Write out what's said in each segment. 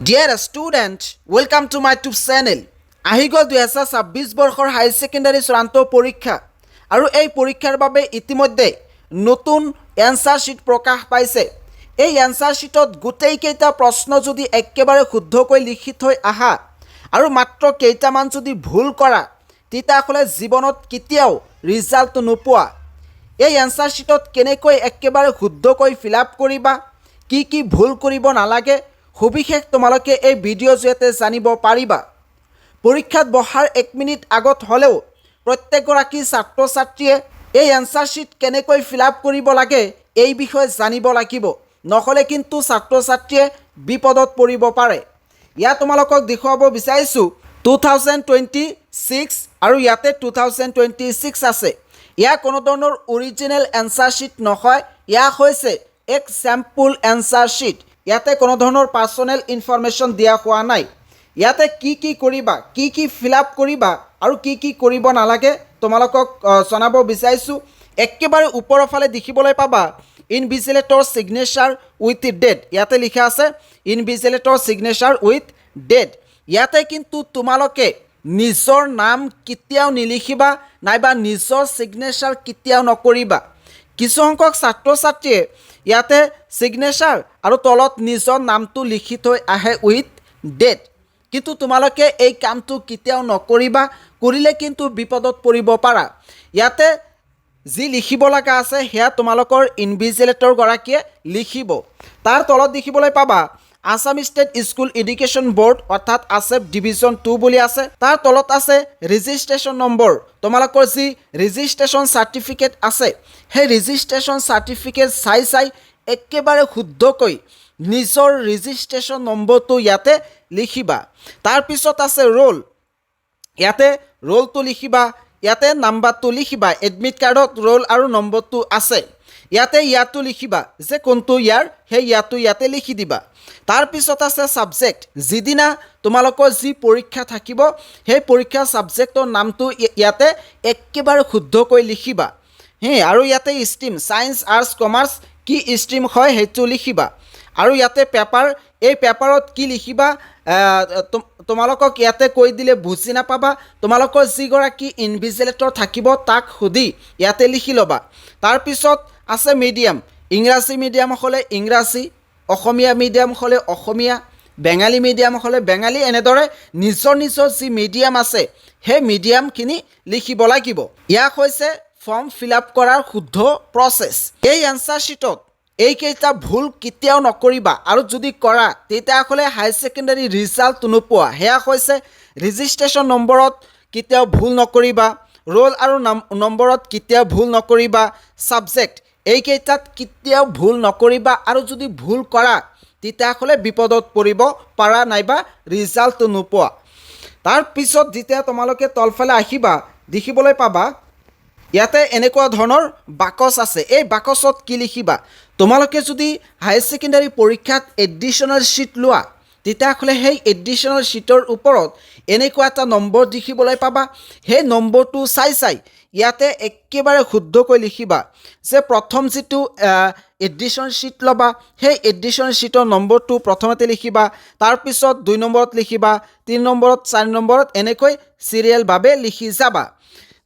Dear student, welcome to my YouTube channel. আহি গ'ল 2026 বৰ্ষৰ হাই সেকেন্ডাৰী চূড়ান্ত পৰীক্ষা আৰু এই পৰীক্ষাৰ বাবে ইতিমধ্যে নতুন এনসাৰ শীট প্ৰকাশ পাইছে। এই এনসাৰ শীটত গোটেই কেইটা প্ৰশ্ন যদি একেবাৰে শুদ্ধকৈ লিখি থৈ আহা আৰু মাত্ৰ কেইটামান যদি ভুল কৰা তেতিয়াহ'লে জীৱনত কেতিয়াও ৰিজাল্ট নোপোৱা। এই এনসাৰ শীটত কেনেকৈ একেবাৰে শুদ্ধকৈ ফিলআপ কৰিবা, কি ভুল কৰিব নালাগে সবিশেষ তোমালোকে এই ভিডিঅ' জৰিয়তে জানিব পাৰিবা। পৰীক্ষাত বহাৰ 1 মিনিট আগত হ'লেও প্ৰত্যেকগৰাকী ছাত্ৰ ছাত্ৰীয়ে এই এনসাৰ শীট কেনেকৈ ফিলআপ কৰিব লাগে এই বিষয়ে জানিব লাগিব, নহ'লে কিন্তু ছাত্ৰ ছাত্ৰীয়ে বিপদত পৰিব পাৰে। ইয়াত তোমালোকক দেখুৱাব বিচাৰিছোঁ 2026 আৰু ইয়াতে 2026 আছে। ইয়াৰ কোনো ধৰণৰ অৰিজিনেল এনসাৰ শীট নহয়, ইয়া হৈছে এক স্যাম্পল এনসাৰ শীট। ইয়াতে কোনো ধৰণৰ পাৰ্সোনেল ইনফৰমেশ্যন দিয়া হোৱা নাই। ইয়াতে কি কৰিবা, কি ফিলআপ কৰিবা আৰু কি কৰিব নালাগে তোমালোকক জনাব বিচাৰিছোঁ। একেবাৰে ওপৰৰ ফালে দেখিবলৈ পাবা ইনভিজিলেটৰ সিগনেচাৰ উইথ ডেট। ইয়াতে লিখা আছে ইনভিজিলেটৰ সিগনেচাৰ উইথ ডেট। ইয়াতে কিন্তু তোমালোকে নিজৰ নাম কেতিয়াও নিলিখিবা নাইবা নিজৰ সিগনেচাৰ কেতিয়াও নকৰিবা। কিছু সংখ্যক ছাত্ৰ ছাত্ৰীয়ে ইয়াতে সিগনেচাৰ আৰু তলত নিজৰ নামটো লিখি থৈ আহে উইথ ডেট, কিন্তু তোমালোকে এই কামটো কেতিয়াও নকৰিবা, কৰিলে কিন্তু বিপদত পৰিব পাৰা। ইয়াতে যি লিখিব লগা আছে সেয়া তোমালোকৰ ইনভিজিলেটৰ গৰাকীয়ে লিখিব। তাৰ তলত দেখিবলৈ পাবা Assam state school education board অৰ্থাৎ ASEP ডিভিজন 2 বুলি আছে। তাৰ তলত আছে ৰেজিষ্ট্ৰেশ্যন নম্বৰ। তোমালোকৰ যি ৰেজিষ্ট্ৰেশ্যন চাৰ্টিফিকেট আছে সেই ৰেজিষ্ট্ৰেশ্যন চাৰ্টিফিকেট চাই একেবাৰে শুদ্ধকৈ নিজৰ ৰেজিষ্ট্ৰেশ্যন নম্বৰটো ইয়াতে লিখিবা। তাৰপিছত আছে ৰোল, ইয়াতে ৰোলটো লিখিবা, ইয়াতে নাম্বাৰটো লিখিবা। এডমিট কাৰ্ডত ৰোল আৰু নম্বৰটো আছে, ইয়াতো লিখিবা যে কোনটো ইয়াৰ, সেই ইয়াতে লিখি দিবা। তাৰপিছত আছে ছাবজেক্ট, যিদিনা তোমালোকৰ যি পৰীক্ষা থাকিব সেই পৰীক্ষা ছাবজেক্টৰ নামটো ইয়াতে একেবাৰে শুদ্ধকৈ লিখিবা। আৰু ইয়াতে ষ্ট্ৰীম ছায়েন্স আৰ্টছ কমাৰ্চ কি ষ্ট্ৰীম হয় সেইটো লিখিবা। আৰু ইয়াতে পেপাৰ, এই পেপাৰত কি লিখিবা তোমালোকক ইয়াতে কৈ দিলে বুজি নাপাবা। তোমালোকৰ যিগৰাকী ইনভিজিলেটৰ থাকিব তাক সুধি ইয়াতে লিখি ল'বা। তাৰপিছত আছে মিডিয়াম, ইংৰাজী মিডিয়াম হ'লে ইংৰাজী, অসমীয়া মিডিয়াম হ'লে অসমীয়া, বেঙালী মিডিয়াম হ'লে বেঙালী, এনেদৰে নিজৰ যি মিডিয়াম আছে সেই মিডিয়ামখিনি লিখিব লাগিব। ইয়াক হৈছে ফৰ্ম ফিলআপ কৰাৰ শুদ্ধ প্ৰচেছ। এই এনসাৰ শীটত এইকেইটা ভুল কেতিয়াও নকৰিবা, আৰু যদি কৰা তেতিয়াহ'লে হাই ছেকেণ্ডাৰী ৰিজাল্ট নোপোৱা। সেয়া হৈছে ৰেজিষ্ট্ৰেশ্যন নম্বৰত কেতিয়াও ভুল নকৰিবা, ৰোল আৰু নম্বৰত কেতিয়াও ভুল নকৰিবা, ছাবজেক্ট এইকেইটাত কেতিয়াও ভুল নকৰিবা। আৰু যদি ভুল কৰা তেতিয়াহ'লে বিপদত পৰিব পাৰা নাইবা ৰিজাল্ট নোপোৱা। তাৰপিছত যেতিয়া তোমালোকে তলফালে আহিবা দেখিবলৈ পাবা ইয়াতে এনেকুৱা ধৰণৰ বাকচ আছে। এই বাকচত কি লিখিবা, তোমালোকে যদি হাই ছেকেণ্ডাৰী পৰীক্ষাত এডিশ্যনেল শ্বীট লোৱা তেতিয়াহ'লে সেই এডিশ্যনেল শ্বীটৰ ওপৰত এনেকুৱা এটা নম্বৰ দেখিবলৈ পাবা। সেই নম্বৰটো চাই ইয়াতে একেবাৰে শুদ্ধকৈ লিখিবা যে প্ৰথম যিটো এডিশ্যনেল শ্বীট ল'বা সেই এডিশ্যনেল শ্বীটৰ নম্বৰটো প্ৰথমতে লিখিবা, তাৰপিছত 2 নম্বৰত লিখিবা, 3 নম্বৰত, 4 নম্বৰত, এনেকৈ চিৰিয়েলভাৱে লিখি যাবা।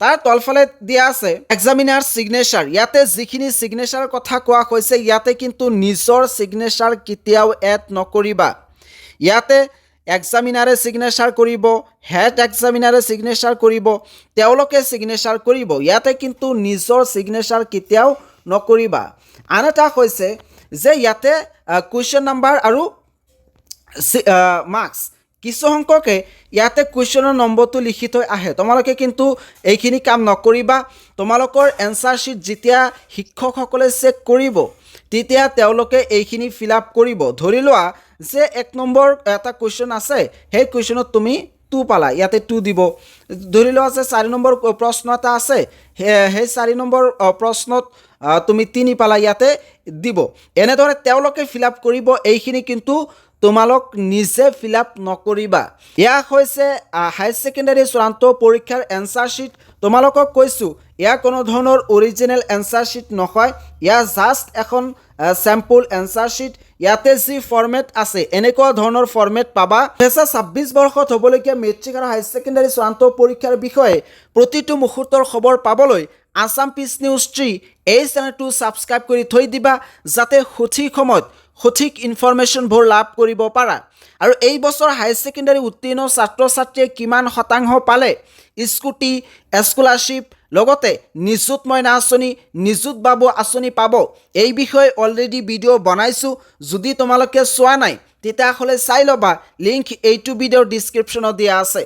তাৰ তলফালে দিয়া আছে এক্সামিনাৰ ছিগনেচাৰ। ইয়াতে যিখিনি ছিগনেচাৰ কথা কোৱা হৈছে ইয়াতে কিন্তু নিজৰ ছিগনেচাৰ কেতিয়াও এড নকৰিবা। ইয়াতে এক্সামিনাৰে ছিগনেচাৰ কৰিব, হেড এক্সামিনাৰে ছিগনেচাৰ কৰিব, তেওঁলোকে ছিগনেচাৰ কৰিব। ইয়াতে কিন্তু নিজৰ ছিগনেচাৰ কেতিয়াও নকৰিবা। আন এটা হৈছে যে ইয়াতে কুৱেশ্যন নাম্বাৰ আৰু মাৰ্কছ, কিছু সংখ্যকে ইয়াতে কুৱেশ্যনৰ নম্বৰটো লিখি থৈ আহে। তোমালোকে কিন্তু এইখিনি কাম নকৰিবা। তোমালোকৰ এনসাৰ শীট যেতিয়া শিক্ষকসকলে চেক কৰিব তেতিয়া তেওঁলোকে এইখিনি ফিলআপ কৰিব। ধৰি লোৱা যে 1 নম্বৰ এটা কুৱেশ্যন আছে, সেই কুৱেশ্যনত তুমি 2 পালা, ইয়াতে 2 দিব। ধৰি লোৱা যে 4 নম্বৰ প্ৰশ্ন এটা আছে, সেই 4 নম্বৰ প্ৰশ্নত তুমি 3 পালা, ইয়াতে দিব। এনেদৰে তেওঁলোকে ফিলআপ কৰিব, এইখিনি কিন্তু তোমালোক নিজে ফিলআপ নকৰিবা। ইয়াক হৈছে হাই ছেকেণ্ডাৰী চূড়ান্ত পৰীক্ষাৰ এনসাৰ শীট। তোমালোকক কৈছোঁ এয়া কোনো ধৰণৰ অৰিজিনেল এনসাৰ শীট নহয়, ইয়া জাষ্ট এখন চেম্পল এনচাৰ শ্বীট ইয়াতে যি ফৰ্মেট আছে এনেকুৱা ধৰণৰ ফৰ্মেট পাবা 2026 বৰ্ষত হ'বলগীয়া মেট্ৰিক আৰু হাই ছেকেণ্ডাৰী চূড়ান্ত পৰীক্ষাৰ বিষয়ে প্ৰতিটো মুহূৰ্তৰ খবৰ পাবলৈ আসাম পিচ নিউজ 3 এই চেনেলটো ছাবস্ক্ৰাইব কৰি থৈ দিবা যাতে সঠিক সময়ত সঠিক ইনফৰমেশ্যনবোৰ লাভ কৰিব পাৰা আৰু এই বছৰ হাই ছেকেণ্ডাৰী উত্তীৰ্ণ ছাত্ৰ ছাত্ৰীয়ে কিমান শতাংশ পালে স্কুটি স্কলাৰশ্বিপ লগতে নিযুত মইনা আঁচনি নিযুত বাবু আঁচনি পাব এই বিষয়ে অলৰেডি ভিডিঅ' বনাইছোঁ যদি তোমালোকে চোৱা নাই তেতিয়াহ'লে চাই ল'বা লিংক এইটো ভিডিঅ'ৰ ডিছক্ৰিপশ্যনত দিয়া আছে